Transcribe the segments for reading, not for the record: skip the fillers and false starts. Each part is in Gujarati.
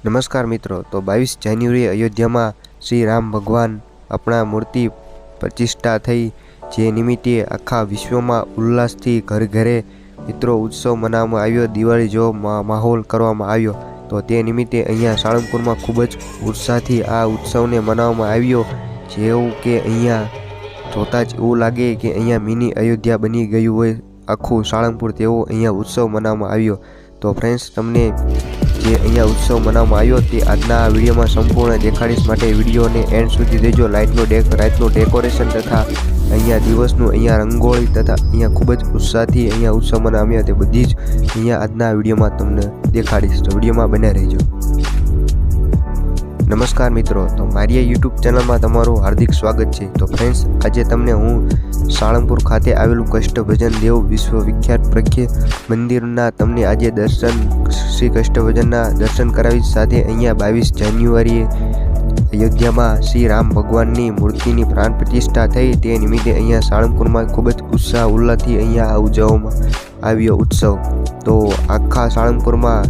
નમસ્કાર મિત્રો, તો 22 જાન્યુઆરી અયોધ્યામાં શ્રી રામ ભગવાન આપણા મૂર્તિ પ્રતિષ્ઠા થઈ, જે નિમિત્તે આખા વિશ્વમાં ઉલ્લાસથી ઘરે ઘરે મિત્રો ઉત્સવ મનાવવામાં આવ્યો. દિવાળી જેવો માહોલ કરવામાં આવ્યો. તો તે નિમિત્તે અહીંયા સાળંગપુરમાં ખૂબ જ ઉત્સાહથી આ ઉત્સવને મનાવવામાં આવ્યો. જેવું કે અહીંયા જોતાં જ એવું લાગે કે અહીંયા મિની અયોધ્યા બની ગયું હોય આખું સાળંગપુર, તેવો અહીંયા ઉત્સવ મનાવવામાં આવ્યો. તો ફ્રેન્ડ્સ, તમને જે અહીંયા ઉત્સવ મનાવવામાં આવ્યો તે આજના આ વિડીયોમાં સંપૂર્ણ દેખાડીશ, માટે વિડીયોને એન્ડ સુધી દેજો. રાતનું ડેકોરેશન તથા અહીંયા દિવસનું અહીંયા રંગોળી તથા અહીંયા ખૂબ જ ઉત્સાહથી અહીંયા ઉત્સવ મનાવ્યા તે બધી જ અહીંયા આજના વિડીયોમાં તમને દેખાડીશ. તો વિડીયોમાં બને રહેજો. નમસ્કાર મિત્રો, તો મારી યુટ્યુબ ચેનલમાં તમારું હાર્દિક સ્વાગત છે. તો ફ્રેન્ડ્સ, આજે તમને હું સાળંગપુર ખાતે આવેલું કષ્ટભજન દેવ વિશ્વવિખ્યાત પ્રખ્ય મંદિરના તમને આજે શ્રી કષ્ટભજનના દર્શન કરાવીશ. સાથે અહીંયા 22 જાન્યુઆરીએ અયોધ્યામાં શ્રી રામ ભગવાનની મૂર્તિની પ્રાણ પ્રતિષ્ઠા થઈ, તે નિમિત્તે અહીંયા સાળંગપુરમાં ખૂબ જ ઉત્સાહ ઉલ્લાસથી અહીંયા ઉજવવામાં આવ્યો ઉત્સવ. તો આખા સાળંગપુરમાં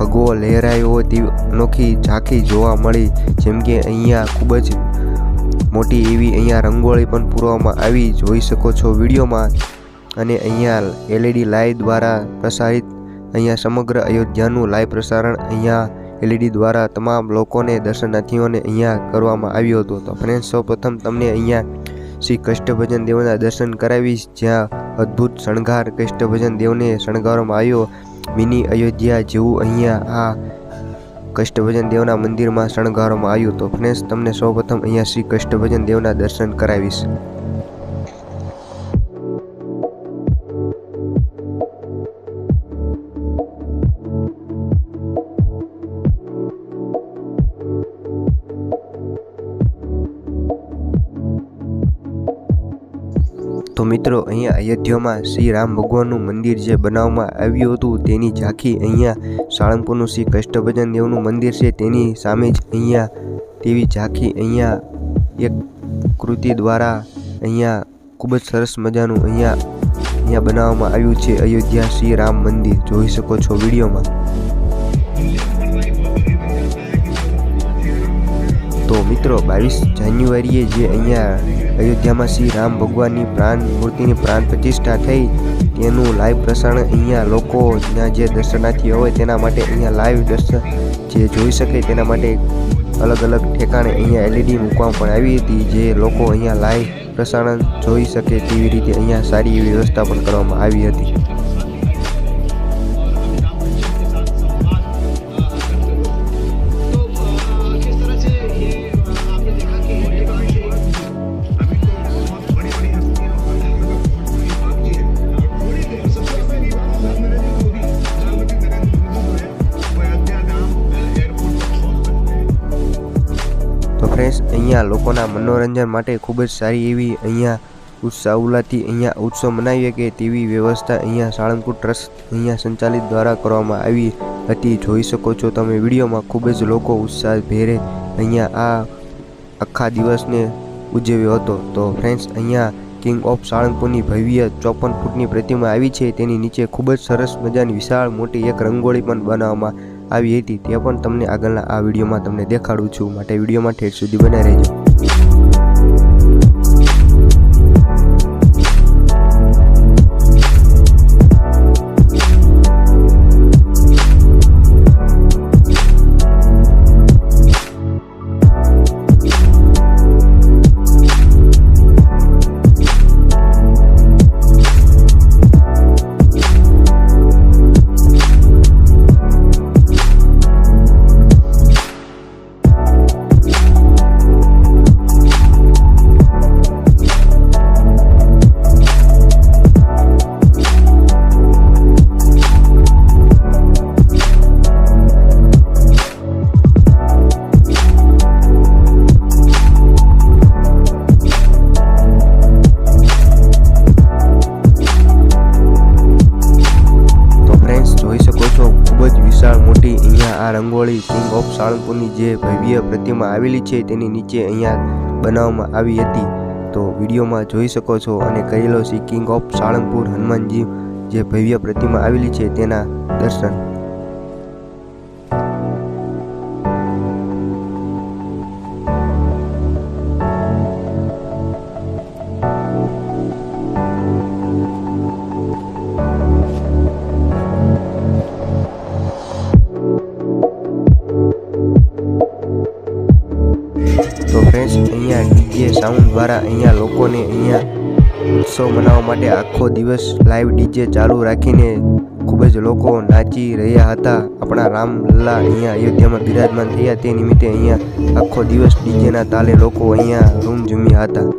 ભગવો લહેરાયો હોય તેવી અનોખી ઝાંખી જોવા મળી. જેમ કે અહીંયા ખૂબ જ મોટી એવી અહીંયા રંગોળી પણ પૂરવામાં આવી, જોઈ શકો છો વિડીયોમાં. અને અહીંયા LED લાઈવ દ્વારા પ્રસારિત અહીંયા સમગ્ર અયોધ્યાનું લાઈવ પ્રસારણ અહીંયા LED દ્વારા તમામ લોકોને દર્શનાર્થીઓને અહીંયા કરવામાં આવ્યું હતું. તો ફ્રેન્ડ્સ, સૌપ્રથમ તમને અહીંયા શ્રી કષ્ટભજન દેવના દર્શન કરાવીશ, જ્યાં અદ્ભુત શણગાર કષ્ટભજન દેવને શણગારવામાં આવ્યો. મિની અયોધ્યા જેવું અહીંયા આ કષ્ટભજન દેવના મંદિરમાં શણગારવામાં આવ્યું. તો ફ્રેન્ડ્સ, તમને સૌપ્રથમ અહીંયા શ્રી કષ્ટભજન દેવના દર્શન કરાવીશ. તો મિત્રો, અહીંયા અયોધ્યામાં શ્રી રામ ભગવાનનું મંદિર જે બનાવવામાં આવ્યું હતું તેની ઝાંખી અહીંયા સાળંગપુરનું શ્રી કષ્ટભજન દેવનું મંદિર છે તેની સામે જ અહીંયા તેવી ઝાંખી અહીંયા એક કૃતિ દ્વારા અહીંયા ખૂબ જ સરસ મજાનું અહીંયા બનાવવામાં આવ્યું છે અયોધ્યા શ્રી રામ મંદિર, જોઈ શકો છો વિડીયોમાં. તો મિત્રો, 22 જાન્યુઆરીએ જે અહીંયા અયોધ્યામાં શ્રી રામ ભગવાનની મૂર્તિની પ્રાણ પ્રતિષ્ઠા થઈ, તેનું લાઈવ પ્રસારણ અહીંયા લોકોના જે દર્શનાર્થીઓ હોય તેના માટે અહીંયા લાઈવ દર્શન જે જોઈ શકે તેના માટે અલગ અલગ ઠેકાણે અહીંયા LED મૂકવામાં પણ આવી હતી, જે લોકો અહીંયા લાઈવ પ્રસારણ જોઈ શકે તેવી રીતે અહીંયા સારી એવી વ્યવસ્થા પણ કરવામાં આવી હતી. ફ્રેન્ડ્સ, અહીંયા લોકોના મનોરંજન માટે ખૂબ જ સારી એવી અહીંયા ઉત્સાહ ઉલ્લાસથી અહીંયા ઉત્સવ મનાવીએ કે તેવી વ્યવસ્થા અહીંયા સાળંગપુર ટ્રસ્ટ અહીંયા સંચાલિત દ્વારા કરવામાં આવી હતી, જોઈ શકો છો તમે વિડીયોમાં. ખૂબ જ લોકો ઉત્સાહ ભેરે અહીંયા આ આખા દિવસને ઉજવ્યો હતો. તો ફ્રેન્ડ્સ, અહીંયા કિંગ ઓફ સાળંગપુરની ભવ્ય 54 ફૂટની પ્રતિમા આવી છે, તેની નીચે ખૂબ જ સરસ મજાની વિશાળ મોટી એક રંગોળી પણ બનાવવામાં આવી હતી, તે પણ તમને આગળના આ વિડીયોમાં તમને દેખાડું છું, માટે વિડીયોમાં ઠેઠ સુધી બન્યા રહેજો. મોટી અહીંયા આ રંગોળી કિંગ ઓફ સાળંગપુરની જે ભવ્ય પ્રતિમા આવેલી છે તેની નીચે અહીંયા બનાવવામાં આવી હતી. તો વિડીયોમાં જોઈ શકો છો. અને કરેલો છે કિંગ ઓફ સાળંગપુર હનુમાનજી જે ભવ્ય પ્રતિમા આવેલી છે તેના દર્શન. સાઉન્ડ દ્વારા અહીંયા લોકોને અહીંયા ઉત્સવ મનાવવા માટે આખો દિવસ લાઈવ ડીજે ચાલુ રાખીને ખૂબ જ લોકો નાચી રહ્યા હતા. આપણા રામલલ્લા અહીંયા અયોધ્યામાં બિરાજમાન થયા તે નિમિત્તે અહીંયા આખો દિવસ ડીજેના તાલે લોકો અહીંયા રૂમ જમ્યા હતા.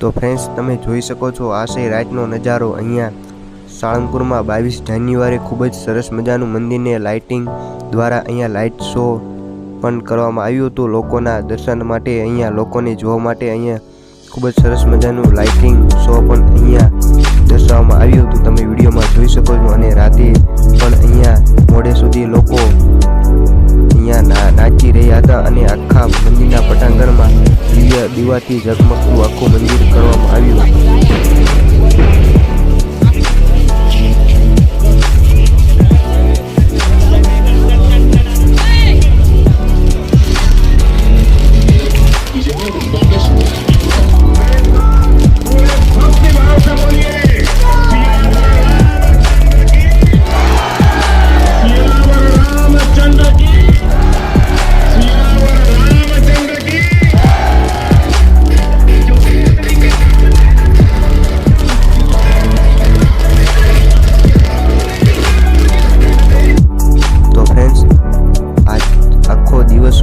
તો ફ્રેન્ડ્સ, તમે જોઈ શકો છો આ છે રાતનો નજારો. અહીંયા સાળંગપુરમાં 22 જાન્યુઆરી ખૂબ જ સરસ મજાનું મંદિરને લાઇટિંગ દ્વારા અહીંયા લાઇટ શો પણ કરવામાં આવ્યું હતું લોકોના દર્શન માટે. અહીંયા લોકોને જોવા માટે અહીંયા ખૂબ જ સરસ મજાનું લાઇટિંગ શો પણ અહીંયા દર્શાવવામાં આવ્યું હતું. તમે વિડીયોમાં જોઈ શકો છો. અને રાતે પણ અહીંયા મોડે સુધી લોકો અહીંયા નાચી રહ્યા હતા અને આખા મંદિરના પટાંગણમાં દીવાથી ઝગમગતું આખું મંદિર કરવામાં આવ્યું હતું.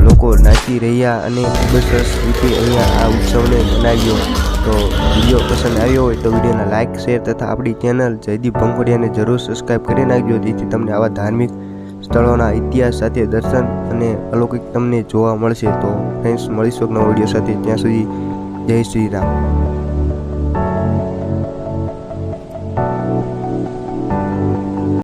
લોકો નાચી રહ્યા અને ખૂબ જ સરસ રીતે અહીંયા આ ઉત્સવને મનાવ્યો. તો વિડીયો પસંદ આવ્યો હોય તો વિડીયોને લાઇક, શેર તથા આપણી ચેનલ જયદીપ ભંગોડિયાને જરૂર સબસ્ક્રાઈબ કરી નાખજો, જેથી તમને આવા ધાર્મિક સ્થળોના ઇતિહાસ સાથે દર્શન અને અલૌકિક તમને જોવા મળશે. તો ફ્રેન્ડ્સ, મળીશું એક નવા વિડીયો સાથે. ત્યાં સુધી જય શ્રી રામ.